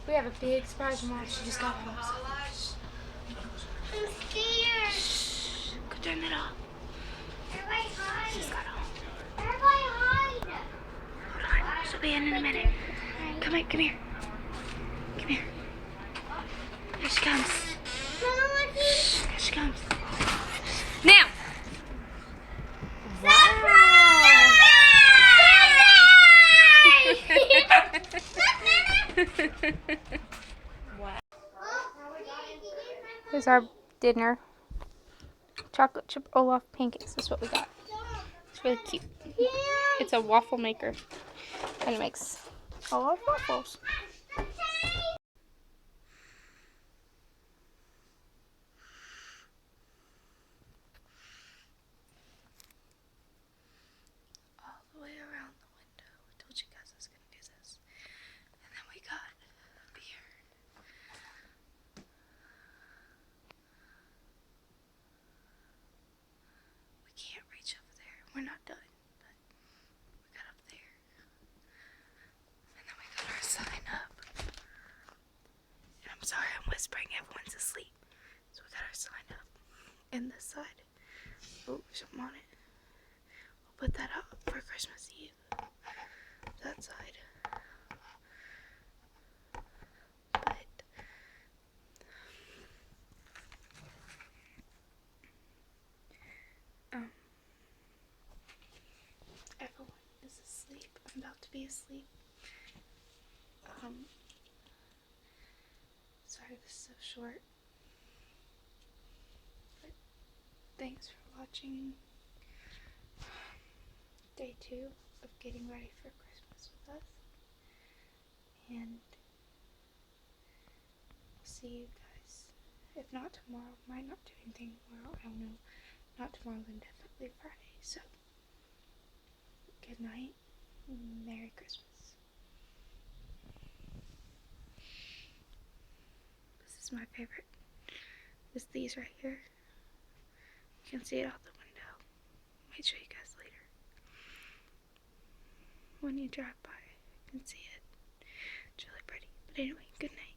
We have a big surprise tomorrow. She just got home. I'm scared. Shh. Go turn it off. Everybody hide. She just got home. Everybody hide. Hold on. She'll be in a minute. Come here. Come here. Come here. Here she comes. Shh. Here she comes. Now. Here's our dinner. Chocolate chip Olaf pancakes is what we got. It's really cute. It's a waffle maker. And it makes Olaf waffles. All the way around the window. I told you guys I was going to do this. And then we got beer. We can't reach over there. We're not done. But we got up there. And then we got our sign up. And I'm sorry I'm whispering. Everyone's asleep. So we got our sign up. And this side. Oh, there's something on it. We'll put that up for Christmas Eve. That side. But everyone is asleep. I'm about to be asleep. Sorry this is so short. But thanks for watching day 2 of getting ready for Christmas with us. And I'll see you guys. If not tomorrow, might not do anything tomorrow, I don't know. Not tomorrow, then definitely Friday. So, good night. Merry Christmas. This is my favorite. It's these right here. You can see it out the window. Might show you guys later. When you drive by, you can see it. It's really pretty. But anyway, good night.